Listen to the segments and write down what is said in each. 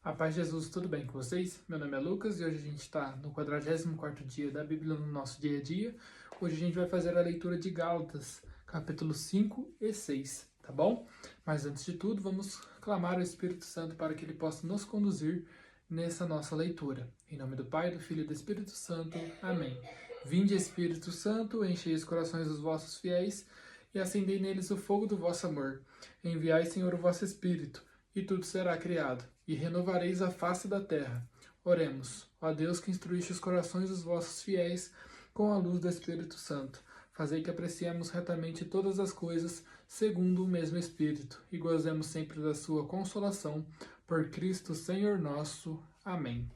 A paz de Jesus, tudo bem com vocês? Meu nome é Lucas e hoje a gente está no 44º dia da Bíblia no nosso dia a dia. Hoje a gente vai fazer a leitura de Gálatas, capítulos 5 e 6, tá bom? Mas antes de tudo, vamos clamar ao Espírito Santo para que ele possa nos conduzir nessa nossa leitura. Em nome do Pai, do Filho e do Espírito Santo. Amém. Vinde, Espírito Santo, enchei os corações dos vossos fiéis e acendei neles o fogo do vosso amor. Enviai, Senhor, o vosso Espírito, e tudo será criado, e renovareis a face da terra. Oremos, ó Deus que instruíste os corações dos vossos fiéis com a luz do Espírito Santo. Fazei que apreciemos retamente todas as coisas segundo o mesmo Espírito, e gozemos sempre da sua consolação, por Cristo Senhor nosso. Amém.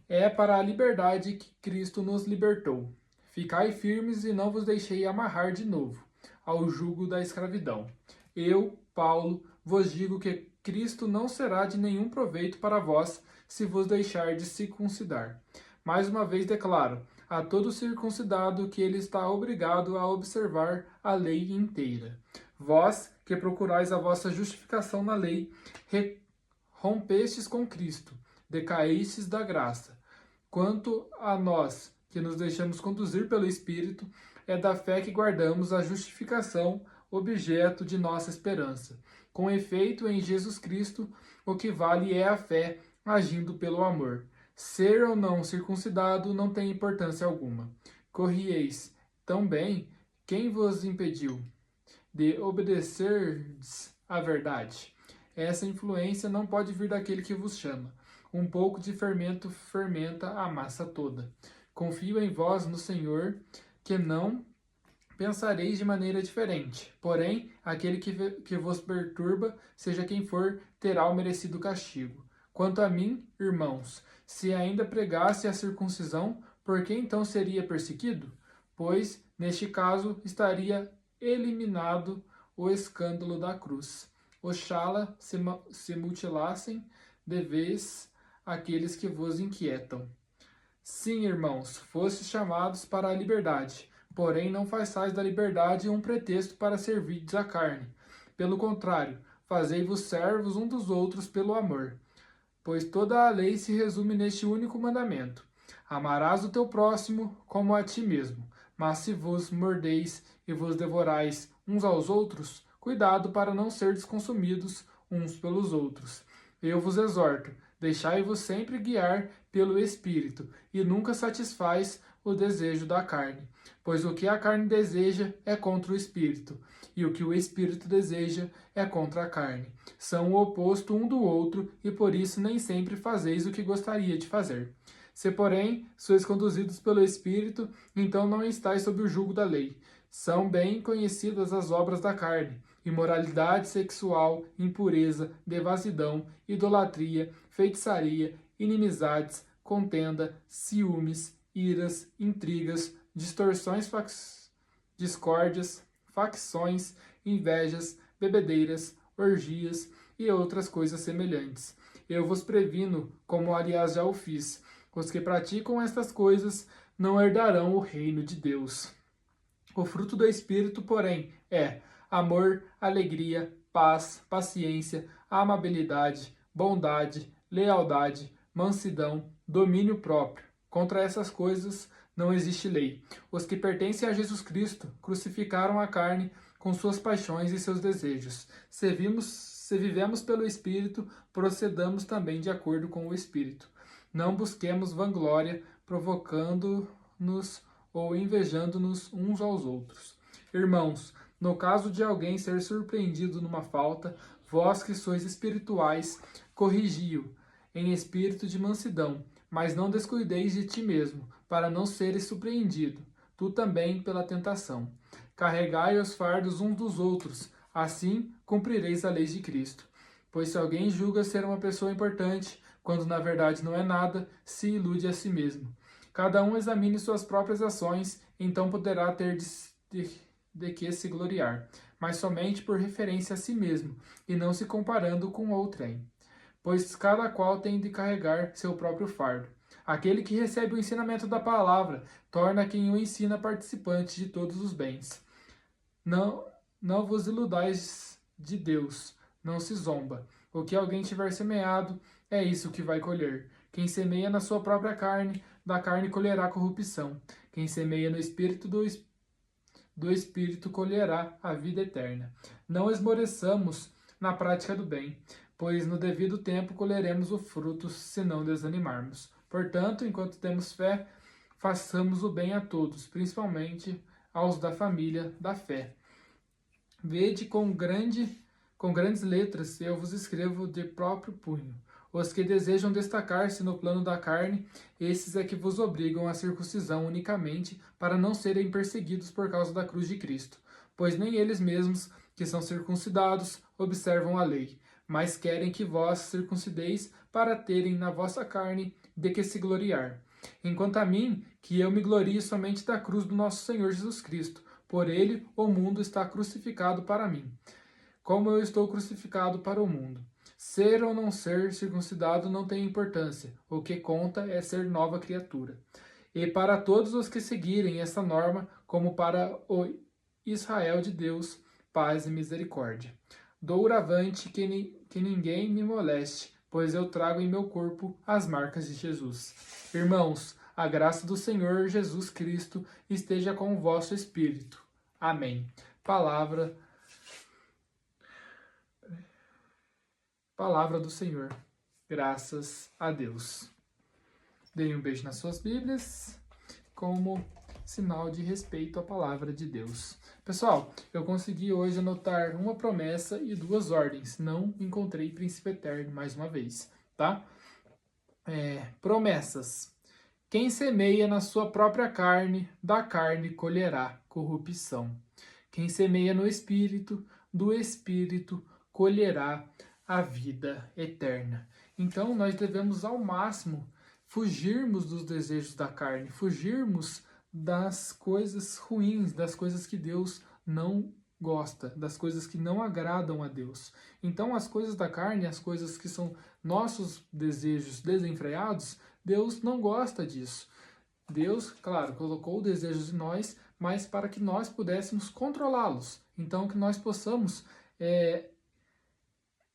É para a liberdade que Cristo nos libertou. Ficai firmes e não vos deixei amarrar de novo ao jugo da escravidão. Eu, Paulo, vos digo que Cristo não será de nenhum proveito para vós se vos deixardes circuncidar. Mais uma vez declaro a todo circuncidado que ele está obrigado a observar a lei inteira. Vós, que procurais a vossa justificação na lei, rompestes com Cristo, decaístes da graça. Quanto a nós, que nos deixamos conduzir pelo Espírito, é da fé que guardamos a justificação, objeto de nossa esperança. Com efeito, em Jesus Cristo, o que vale é a fé agindo pelo amor. Ser ou não circuncidado não tem importância alguma. Corrieis tão bem, quem vos impediu de obedecerdes à verdade? Essa influência não pode vir daquele que vos chama. Um pouco de fermento fermenta a massa toda. Confio em vós no Senhor, que não pensareis de maneira diferente. Porém, aquele que vos perturba, seja quem for, terá o merecido castigo. Quanto a mim, irmãos, se ainda pregasse a circuncisão, por que então seria perseguido? Pois, neste caso, estaria eliminado o escândalo da cruz. Oxalá se mutilassem de vez aqueles que vos inquietam. Sim, irmãos, fostes chamados para a liberdade. Porém, não façais da liberdade um pretexto para servirdes à carne. Pelo contrário, fazei-vos servos um dos outros pelo amor. Pois toda a lei se resume neste único mandamento: amarás o teu próximo como a ti mesmo. Mas se vos mordeis e vos devorais uns aos outros, cuidado para não serdes consumidos uns pelos outros. Eu vos exorto, deixai-vos sempre guiar pelo Espírito, e nunca satisfaz o desejo da carne. Pois o que a carne deseja é contra o Espírito, e o que o Espírito deseja é contra a carne. São o oposto um do outro, e por isso nem sempre fazeis o que gostaria de fazer. Se, porém, sois conduzidos pelo Espírito, então não estáis sob o jugo da lei. São bem conhecidas as obras da carne: imoralidade sexual, impureza, devassidão, idolatria, feitiçaria, inimizades, contenda, ciúmes, iras, intrigas, discórdias, facções, invejas, bebedeiras, orgias e outras coisas semelhantes. Eu vos previno, como aliás já o fiz: os que praticam estas coisas não herdarão o reino de Deus. O fruto do Espírito, porém, é amor, alegria, paz, paciência, amabilidade, bondade, lealdade, mansidão, domínio próprio. Contra essas coisas não existe lei. Os que pertencem a Jesus Cristo crucificaram a carne com suas paixões e seus desejos. Se vivemos pelo Espírito, procedamos também de acordo com o Espírito. Não busquemos vanglória, provocando-nos ou invejando-nos uns aos outros. Irmãos, no caso de alguém ser surpreendido numa falta, vós que sois espirituais, corrigi-o em espírito de mansidão, mas não descuideis de ti mesmo, para não seres surpreendido, tu também pela tentação. Carregai os fardos uns dos outros, assim cumprireis a lei de Cristo. Pois se alguém julga ser uma pessoa importante, quando na verdade não é nada, se ilude a si mesmo. Cada um examine suas próprias ações, então poderá ter de que se gloriar, mas somente por referência a si mesmo, e não se comparando com outrem. Pois cada qual tem de carregar seu próprio fardo. Aquele que recebe o ensinamento da palavra torna quem o ensina participante de todos os bens. Não vos iludais de Deus, não se zomba. O que alguém tiver semeado, é isso que vai colher. Quem semeia na sua própria carne, da carne colherá corrupção. Quem semeia no Espírito, do Espírito colherá a vida eterna. Não esmoreçamos na prática do bem, pois no devido tempo colheremos o fruto se não desanimarmos. Portanto, enquanto temos fé, façamos o bem a todos, principalmente aos da família da fé. Vede com grandes letras, eu vos escrevo de próprio punho. Os que desejam destacar-se no plano da carne, esses é que vos obrigam à circuncisão unicamente para não serem perseguidos por causa da cruz de Cristo, pois nem eles mesmos, que são circuncidados, observam a lei, mas querem que vós circuncideis para terem na vossa carne de que se gloriar. Enquanto a mim, que eu me glorie somente da cruz do nosso Senhor Jesus Cristo, por ele o mundo está crucificado para mim, como eu estou crucificado para o mundo. Ser ou não ser circuncidado não tem importância, o que conta é ser nova criatura. E para todos os que seguirem essa norma, como para o Israel de Deus, paz e misericórdia. Douravante que ninguém me moleste, pois eu trago em meu corpo as marcas de Jesus. Irmãos, a graça do Senhor Jesus Cristo esteja com o vosso espírito. Amém. Palavra do Senhor. Graças a Deus. Deem um beijo nas suas Bíblias, como sinal de respeito à palavra de Deus. Pessoal, eu consegui hoje anotar uma promessa e 2 ordens. Não encontrei príncipe eterno mais uma vez, tá? Promessas. Quem semeia na sua própria carne, da carne colherá corrupção. Quem semeia no Espírito, do Espírito colherá a vida eterna. Então, nós devemos ao máximo fugirmos dos desejos da carne, fugirmos das coisas ruins, das coisas que Deus não gosta, das coisas que não agradam a Deus. Então, as coisas da carne, as coisas que são nossos desejos desenfreados, Deus não gosta disso. Deus, claro, colocou desejos em nós, mas para que nós pudéssemos controlá-los. Então, que nós possamos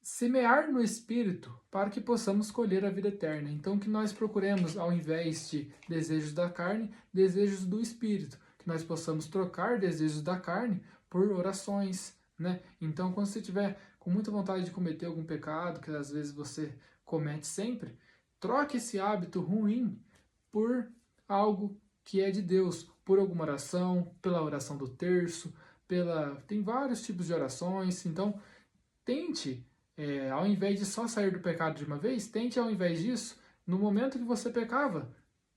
semear no Espírito para que possamos colher a vida eterna. Então, que nós procuremos, ao invés de desejos da carne, desejos do Espírito. Que nós possamos trocar desejos da carne por orações, né? Então, quando você estiver com muita vontade de cometer algum pecado, que às vezes você comete sempre, troque esse hábito ruim por algo que é de Deus, por alguma oração, pela oração do terço, tem vários tipos de orações. Então, tente, ao invés de só sair do pecado de uma vez, tente, ao invés disso, no momento que você pecava,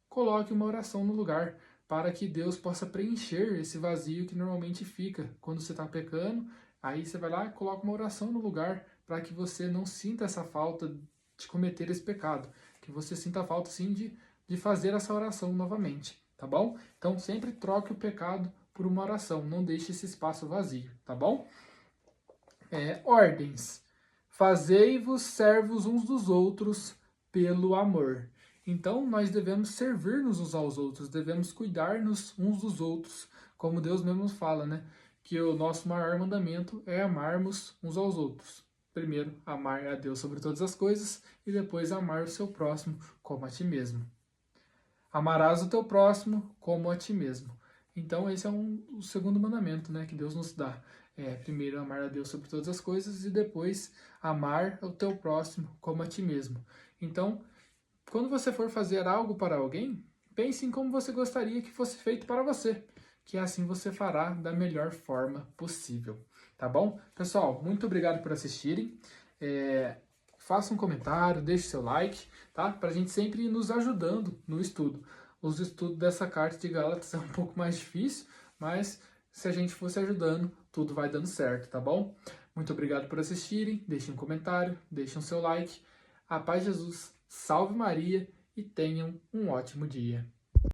coloque uma oração no lugar, para que Deus possa preencher esse vazio que normalmente fica quando você está pecando. Aí você vai lá e coloca uma oração no lugar, para que você não sinta essa falta de cometer esse pecado, que você sinta a falta, sim, de fazer essa oração novamente, tá bom? Então, sempre troque o pecado por uma oração, não deixe esse espaço vazio, tá bom? Ordens. Fazei-vos servos uns dos outros pelo amor. Então, nós devemos servir-nos uns aos outros, devemos cuidar-nos uns dos outros, como Deus mesmo fala, né? Que o nosso maior mandamento é amarmos uns aos outros. Primeiro, amar a Deus sobre todas as coisas e depois amar o seu próximo como a ti mesmo. Amarás o teu próximo como a ti mesmo. Então, esse é o segundo mandamento, né, que Deus nos dá. Primeiro, amar a Deus sobre todas as coisas e depois amar o teu próximo como a ti mesmo. Então, quando você for fazer algo para alguém, pense em como você gostaria que fosse feito para você, que assim você fará da melhor forma possível, tá bom? Pessoal, muito obrigado por assistirem. Faça um comentário, deixe seu like, tá? Para a gente sempre ir nos ajudando no estudo. Os estudos dessa carta de Gálatas é um pouco mais difícil, mas se a gente fosse ajudando, tudo vai dando certo, tá bom? Muito obrigado por assistirem, deixem um comentário, deixem o seu like. A paz de Jesus, salve Maria e tenham um ótimo dia.